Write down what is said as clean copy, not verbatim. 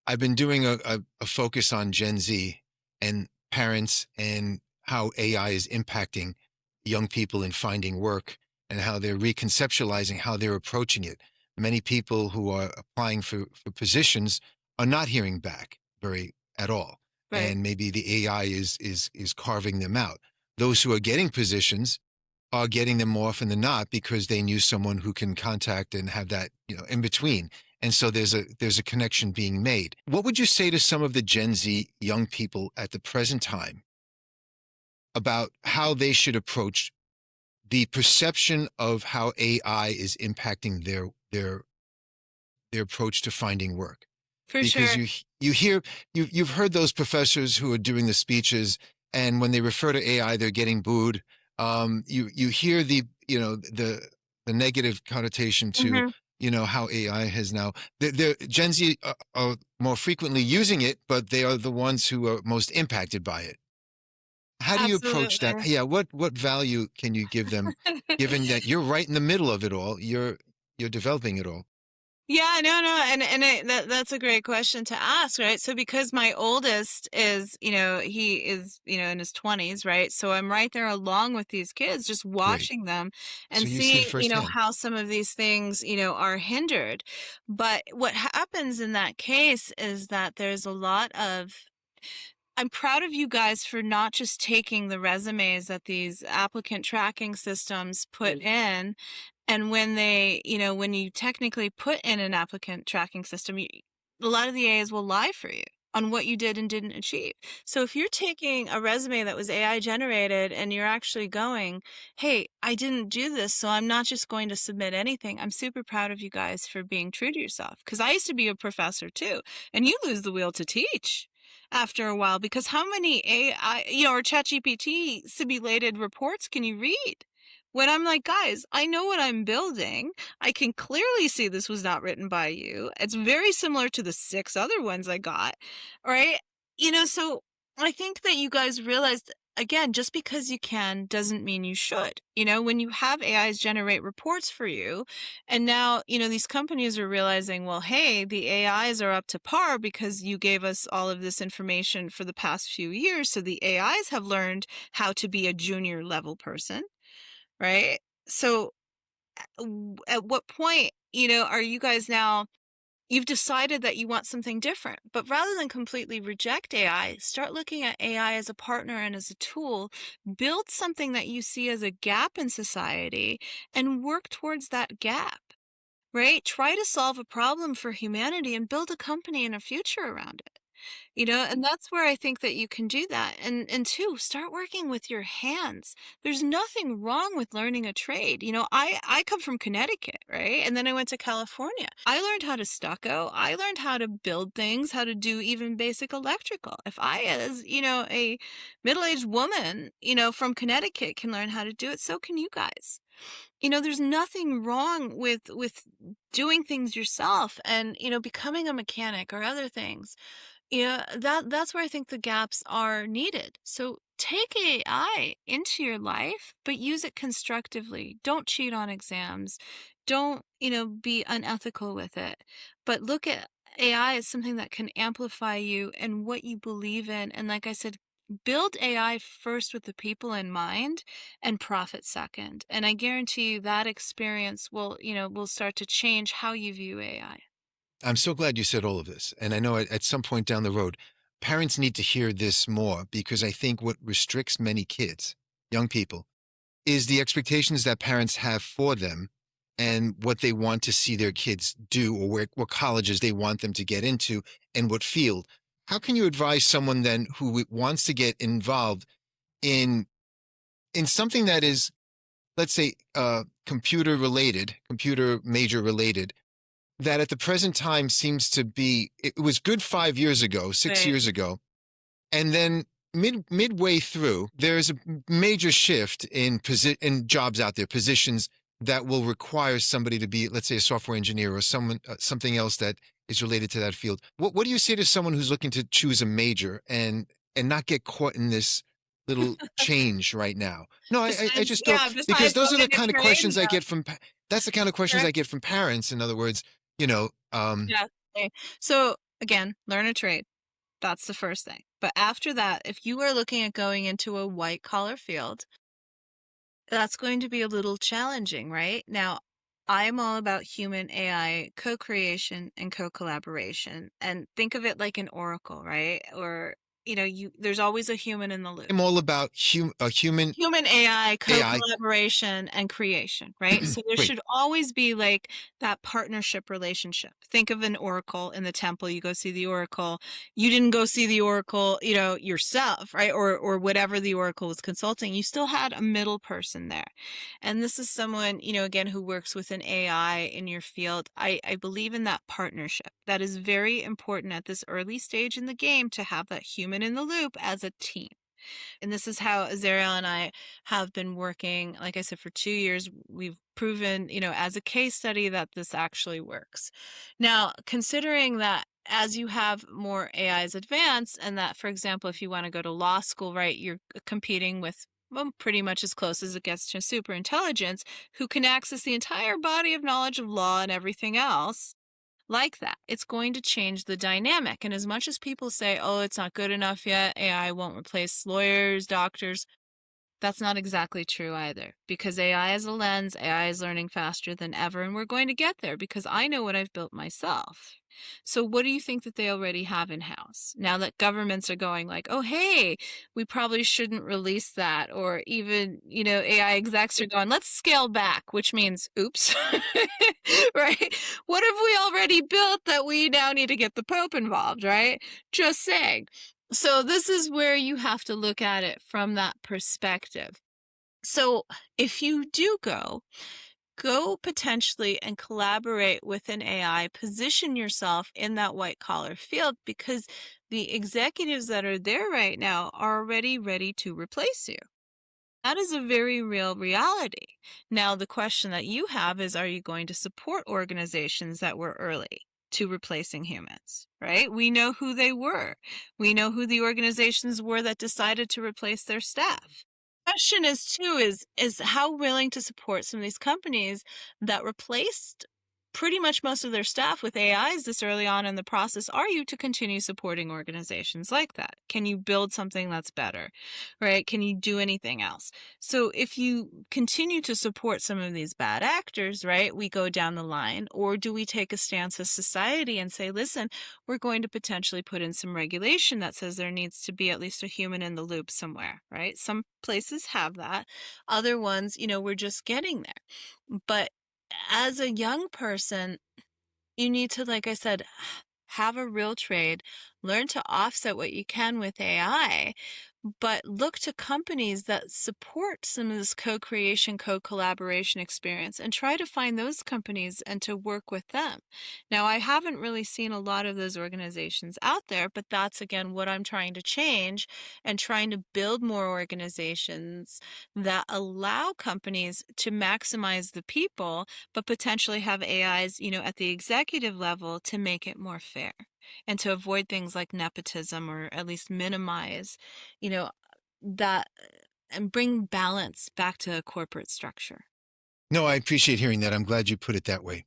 I've been doing a focus on Gen Z and parents and how AI is impacting young people in finding work and how they're reconceptualizing how they're approaching it. Many people who are applying for positions are not hearing back very at all. Right. And maybe the AI is carving them out. Those who are getting positions are getting them more often than not because they knew someone who can contact and have that, in between. And so there's a connection being made. What would you say to some of the Gen Z young people at the present time about how they should approach the perception of how AI is impacting their approach to finding work? For Because sure. you hear you've heard those professors who are doing the speeches, and when they refer to AI, they're getting booed. You hear the negative connotation to Mhm. how AI has now the Gen Z are more frequently using it, but they are the ones who are most impacted by it. How do you approach that? Absolutely. Yeah, what value can you give them, given that you're right in the middle of it all? You're developing it all. Yeah, no, that's a great question to ask, right? So because my oldest is, he is, in his 20s, right? So I'm right there along with these kids, just Great. watching them So and you see it seeing, firsthand. how some of these things, are hindered. But what happens in that case is that there's a lot of I'm proud of you guys for not just taking the resumes that these applicant tracking systems put in. And when when you technically put in an applicant tracking system, a lot of the AAs will lie for you on what you did and didn't achieve. So if you're taking a resume that was AI generated and you're actually going, hey, I didn't do this, so I'm not just going to submit anything. I'm super proud of you guys for being true to yourself. Because I used to be a professor too, and you lose the will to teach after a while because how many AI, or ChatGPT simulated reports can you read? When I'm like, guys, I know what I'm building. I can clearly see this was not written by you. It's very similar to the 6 other ones I got, right? So I think that you guys realized again, just because you can doesn't mean you should. When you have AIs generate reports for you, and now, these companies are realizing, well, hey, the AIs are up to par because you gave us all of this information for the past few years. So the AIs have learned how to be a junior level person, right? So at what point, are you guys now you've decided that you want something different, but rather than completely reject AI, start looking at AI as a partner and as a tool, build something that you see as a gap in society and work towards that gap, right? Try to solve a problem for humanity and build a company and a future around it. And that's where I think that you can do that. And two, start working with your hands. There's nothing wrong with learning a trade. I come from Connecticut, right? And then I went to California. I learned how to stucco. I learned how to build things, how to do even basic electrical. If I as, a middle-aged woman, from Connecticut can learn how to do it, so can you guys. There's nothing wrong with doing things yourself and, becoming a mechanic or other things. Yeah, that's where I think the gaps are needed. So take AI into your life, but use it constructively. Don't cheat on exams. Don't, be unethical with it. But look at AI as something that can amplify you and what you believe in. And like I said, build AI first with the people in mind and profit second. And I guarantee you that experience will start to change how you view AI. I'm so glad you said all of this. And I know at some point down the road, parents need to hear this more because I think what restricts many kids, young people, is the expectations that parents have for them and what they want to see their kids do or what colleges they want them to get into and what field. How can you advise someone then who wants to get involved in something that is, let's say, computer major related, that at the present time seems to be, it was good 5 years ago, six Right. years ago, and then midway through, there's a major shift in jobs out there, positions that will require somebody to be, let's say, a software engineer or something else that is related to that field. What do you say to someone who's looking to choose a major and not get caught in this little change right now? No, I Besides, just thought, yeah, because besides those are the learning a kind of trade, questions I yeah, get from that's the kind of questions sure. I get from parents. In other words, you know, um, Yeah. Okay. So Again, learn a trade. That's the first thing. But after that, if you are looking at going into a white collar field, that's going to be a little challenging, right? Now, I'm all about human AI co-creation and co-collaboration. And think of it like an oracle, right? Or, there's always a human in the loop. I'm all about a human Human AI AI. co-collaboration and creation, right? So there Great. should always be like that partnership relationship. Think of an oracle in the temple. You go see the oracle. You didn't go see the oracle, yourself, right? Or whatever the oracle was consulting. You still had a middle person there. And this is someone, again, who works with an AI in your field. I believe in that partnership. That is very important at this early stage in the game to have that human in the loop as a team. And this is how Azariel and I have been working. Like I said, for 2 years, we've proven, as a case study that this actually works. Now, considering that as you have more AIs advance, and that, for example, if you want to go to law school, right, you're competing with, well, pretty much as close as it gets to super intelligence, who can access the entire body of knowledge of law and everything else like that. It's going to change the dynamic. And as much as people say, oh, it's not good enough yet, AI won't replace lawyers, doctors, that's not exactly true either, because AI is a lens, AI is learning faster than ever, and we're going to get there because I know what I've built myself. So what do you think that they already have in-house? Now that governments are going like, oh, hey, we probably shouldn't release that, or even, AI execs are going, let's scale back, which means, oops, right? What have we already built that we now need to get the Pope involved, right? Just saying. So this is where you have to look at it from that perspective. So if you do go potentially and collaborate with an AI, position yourself in that white collar field, because the executives that are there right now are already ready to replace you. That is a very real reality. Now, the question that you have is, are you going to support organizations that were early to replacing humans, right? We know who they were. We know who the organizations were that decided to replace their staff. Question is too is how willing to support some of these companies that replaced pretty much most of their staff with AIs this early on in the process are you to continue supporting organizations like that? Can you build something that's better, right? Can you do anything else? So if you continue to support some of these bad actors, right, we go down the line, or do we take a stance as society and say, listen, we're going to potentially put in some regulation that says there needs to be at least a human in the loop somewhere, right? Some places have that. Other ones, we're just getting there. But as a young person, you need to, like I said, have a real trade, learn to offset what you can with AI, but look to companies that support some of this co-creation, co-collaboration experience and try to find those companies and to work with them. Now, I haven't really seen a lot of those organizations out there, but that's again what I'm trying to change and trying to build more organizations that allow companies to maximize the people, but potentially have AIs, at the executive level to make it more fair and to avoid things like nepotism, or at least minimize, you know, that and bring balance back to a corporate structure. No, I appreciate hearing that. I'm glad you put it that way.